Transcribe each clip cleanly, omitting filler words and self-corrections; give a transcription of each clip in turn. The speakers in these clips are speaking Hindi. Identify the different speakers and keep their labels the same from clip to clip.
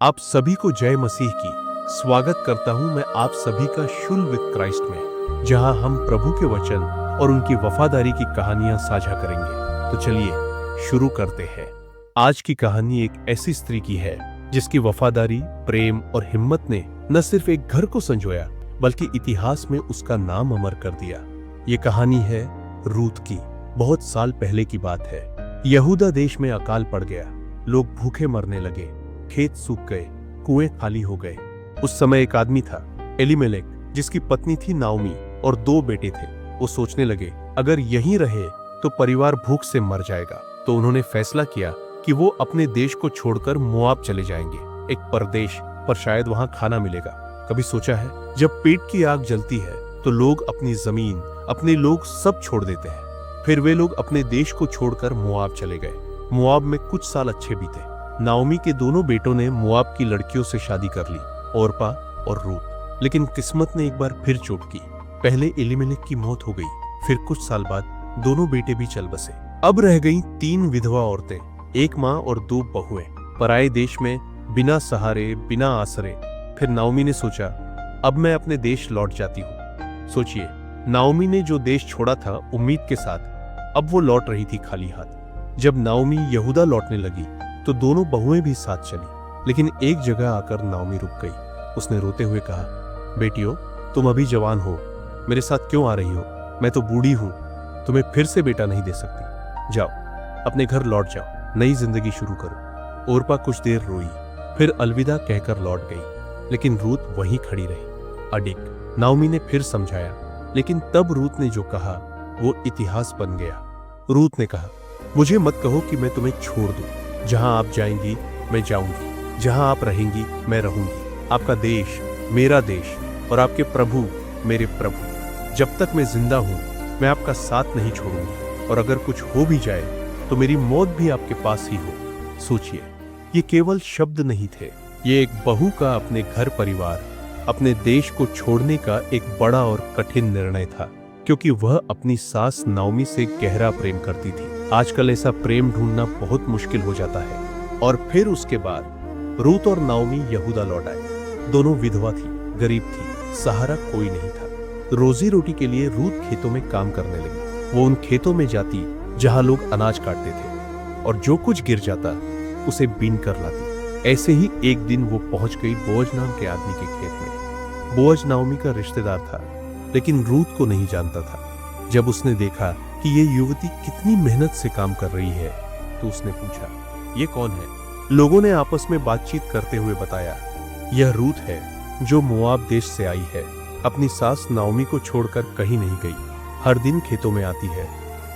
Speaker 1: आप सभी को जय मसीह की। स्वागत करता हूं मैं आप सभी का शुल विद क्राइस्ट में, जहां हम प्रभु के वचन और उनकी वफादारी की कहानियां साझा करेंगे। तो चलिए शुरू करते हैं। आज की कहानी एक ऐसी स्त्री की है जिसकी वफादारी, प्रेम और हिम्मत ने न सिर्फ एक घर को संजोया बल्कि इतिहास में उसका नाम अमर कर दिया। ये कहानी है रूत की। बहुत साल पहले की बात है। यहूदा देश में अकाल पड़ गया। लोग भूखे मरने लगे, खेत सूख गए, कुएं खाली हो गए। उस समय एक आदमी था, एलीमेलेक, जिसकी पत्नी थी नाओमी और 2 बेटे थे। वो सोचने लगे अगर यहीं रहे तो परिवार भूख से मर जाएगा। तो उन्होंने फैसला किया कि वो अपने देश को छोड़कर मोआब चले जाएंगे, एक परदेश, पर शायद वहां खाना मिलेगा। कभी सोचा है, जब पेट की आग जलती है तो लोग अपनी जमीन, अपने लोग सब छोड़ देते हैं। फिर वे लोग अपने देश को छोड़कर मोआब चले गए। मोआब में कुछ साल अच्छे बीते। नाओमी के दोनों बेटों ने मोआब की लड़कियों से शादी कर ली, ओरपा और रूत। लेकिन किस्मत ने एक बार फिर चोट की। पहले एलीमेलेक की मौत हो गई, फिर कुछ साल बाद दोनों बेटे भी चल बसे। अब रह गई 3 विधवा औरतें, 1 माँ और 2 बहुएं, पराये देश में, बिना सहारे, बिना आसरे। फिर नाओमी ने सोचा अब मैं अपने देश लौट जाती हूँ। सोचिए, नाओमी ने जो देश छोड़ा था उम्मीद के साथ, अब वो लौट रही थी खाली हाथ। जब नाओमी यहूदा लौटने लगी तो दोनों बहुएं भी साथ चली। लेकिन एक जगह आकर नाओमी रुक गई। उसने रोते हुए कहा, बेटियों, तुम अभी जवान हो, मेरे साथ क्यों आ रही हो? मैं तो बूढ़ी हूं, तुम्हें फिर से बेटा नहीं दे सकती। जाओ, अपने घर लौट जाओ, नई जिंदगी शुरू करो। ओरपा कुछ देर रोई, फिर अलविदा कहकर लौट गई। लेकिन रूत वहीं खड़ी रही, अडिग। नाओमी ने फिर समझाया, लेकिन तब रूत ने जो कहा वो इतिहास बन गया। रूत ने कहा, मुझे मत कहो कि मैं तुम्हें छोड़ दूं। जहां आप जाएंगी मैं जाऊंगी, जहां आप रहेंगी मैं रहूंगी। आपका देश मेरा देश और आपके प्रभु मेरे प्रभु। जब तक मैं जिंदा हूं मैं आपका साथ नहीं छोड़ूंगी, और अगर कुछ हो भी जाए तो मेरी मौत भी आपके पास ही हो। सोचिए, ये केवल शब्द नहीं थे, ये एक बहू का अपने घर परिवार, अपने देश को छोड़ने का एक बड़ा और कठिन निर्णय था, क्योंकि वह अपनी सास नाओमी से गहरा प्रेम करती थी। आजकल ऐसा प्रेम ढूंढना बहुत मुश्किल हो जाता है। और फिर उसके बाद रूत और नाओमी यहूदा लौट आए। दोनों विधवा थी, गरीब थी, सहारा कोई नहीं था। रोजी रोटी के लिए रूत खेतों में काम करने लगी। वो उन खेतों में जाती जहां लोग अनाज काटते थे, और जो कुछ गिर जाता उसे बीन कर लाती। ऐसे ही एक दिन वो पहुंच गई बोअज नाम के आदमी के खेत में। बोअज नाओमी का रिश्तेदार था, लेकिन रूत को नहीं जानता था। जब उसने देखा कि ये युवती कितनी मेहनत से काम कर रही है तो उसने पूछा, ये कौन है? लोगों ने आपस में बातचीत करते हुए बताया, यह रूत है जो मोआब देश से आई है। अपनी सास नाओमी को छोड़कर कहीं नहीं गई। हर दिन खेतों में आती है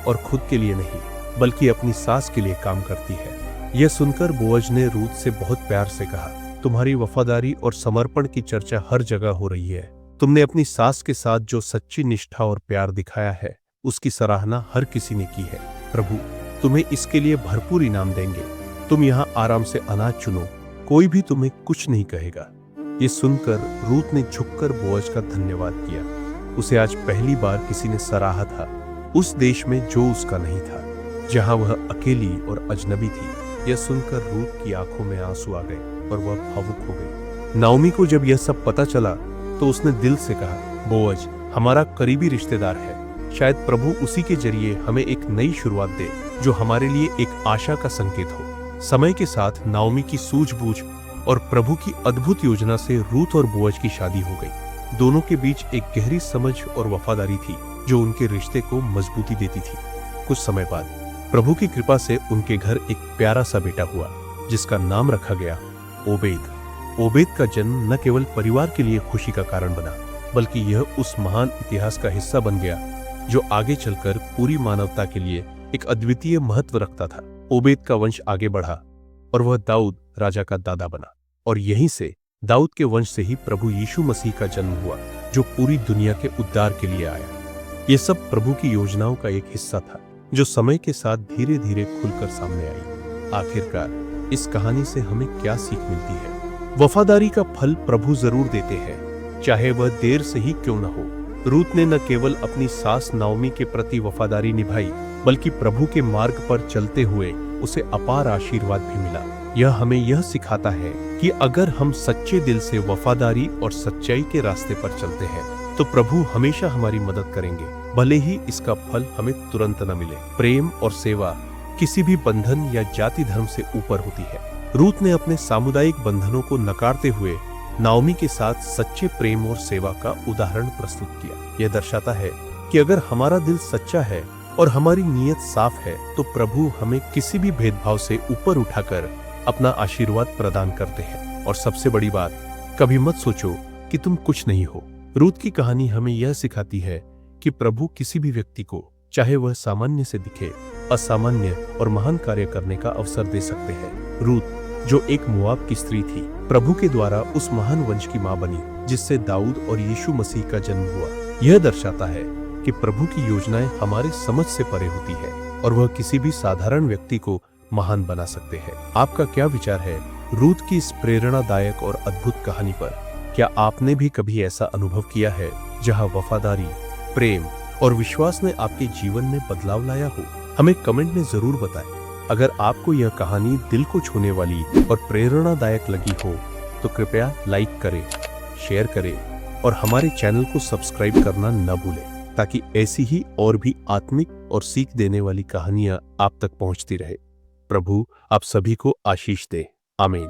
Speaker 1: और खुद के लिए नहीं बल्कि अपनी सास के लिए काम करती है। यह सुनकर बोअज ने रूत से बहुत प्यार से कहा, तुम्हारी वफादारी और समर्पण की चर्चा हर जगह हो रही है। तुमने अपनी सास के साथ जो सच्ची निष्ठा और प्यार दिखाया है उसकी सराहना हर किसी ने की है। प्रभु तुम्हें इसके लिए भरपूर इनाम देंगे। तुम यहाँ आराम से अनाज चुनो, कोई भी तुम्हें कुछ नहीं कहेगा। ये सुनकर रूत ने झुककर बोअज का धन्यवाद किया। उसे आज पहली बार किसी ने सराहा था, उस देश में जो उसका नहीं था, जहाँ वह अकेली और अजनबी थी। यह सुनकर रूत की आंखों में आंसू आ गए और वह भावुक हो गई। नाओमी को जब यह सब पता चला तो उसने दिल से कहा, बोअज हमारा करीबी रिश्तेदार है, शायद प्रभु उसी के जरिए हमें एक नई शुरुआत दे जो हमारे लिए एक आशा का संकेत हो। समय के साथ नाओमी की सूझबूझ और प्रभु की अद्भुत योजना से रूत और बोअज की शादी हो गई। दोनों के बीच एक गहरी समझ और वफादारी थी जो उनके रिश्ते को मजबूती देती थी। कुछ समय बाद प्रभु की कृपा से उनके घर एक प्यारा सा बेटा हुआ जिसका नाम रखा गया ओबेद। ओबेद का जन्म न केवल परिवार के लिए खुशी का कारण बना, बल्कि यह उस महान इतिहास का हिस्सा बन गया जो आगे चलकर पूरी मानवता के लिए एक अद्वितीय महत्व रखता था। ओबेद का वंश आगे बढ़ा और वह दाऊद राजा का दादा बना, और यहीं से दाऊद के वंश से ही प्रभु यीशु मसीह का जन्म हुआ जो पूरी दुनिया के उद्धार के लिए आया। यह सब प्रभु की योजनाओं का एक हिस्सा था जो समय के साथ धीरे धीरे खुलकर सामने आई। आखिरकार इस कहानी से हमें क्या सीख मिलती है? वफादारी का फल प्रभु जरूर देते हैं, चाहे वह देर से ही क्यों न हो। रूत ने न केवल अपनी सास नाओमी के प्रति वफादारी निभाई, बल्कि प्रभु के मार्ग पर चलते हुए उसे अपार आशीर्वाद भी मिला। यह हमें यह सिखाता है कि अगर हम सच्चे दिल से वफादारी और सच्चाई के रास्ते पर चलते हैं तो प्रभु हमेशा हमारी मदद करेंगे, भले ही इसका फल हमें तुरंत न मिले। प्रेम और सेवा किसी भी बंधन या जाति धर्म से ऊपर होती है। रूत ने अपने सामुदायिक बंधनों को नकारते हुए नाओमी के साथ सच्चे प्रेम और सेवा का उदाहरण प्रस्तुत किया। यह दर्शाता है कि अगर हमारा दिल सच्चा है और हमारी नीयत साफ है तो प्रभु हमें किसी भी भेदभाव से ऊपर उठाकर अपना आशीर्वाद प्रदान करते हैं। और सबसे बड़ी बात, कभी मत सोचो कि तुम कुछ नहीं हो। रूत की कहानी हमें यह सिखाती है कि प्रभु किसी भी व्यक्ति को, चाहे वह सामान्य से दिखे, असामान्य और महान कार्य करने का अवसर दे सकते हैं। रूत, जो एक मोआब की स्त्री थी, प्रभु के द्वारा उस महान वंश की मां बनी जिससे दाऊद और यीशु मसीह का जन्म हुआ। यह दर्शाता है कि प्रभु की योजनाएं हमारे समझ से परे होती है और वह किसी भी साधारण व्यक्ति को महान बना सकते हैं। आपका क्या विचार है रूत की इस प्रेरणादायक और अद्भुत कहानी पर? क्या आपने भी कभी ऐसा अनुभव किया है जहां वफादारी, प्रेम और विश्वास ने आपके जीवन में बदलाव लाया हो? हमें कमेंट में जरूर बताएं। अगर आपको यह कहानी दिल को छूने वाली और प्रेरणादायक लगी हो तो कृपया लाइक करें, शेयर करें और हमारे चैनल को सब्सक्राइब करना न भूलें, ताकि ऐसी ही और भी आत्मिक और सीख देने वाली कहानियां आप तक पहुंचती रहे। प्रभु आप सभी को आशीष दे। आमीन।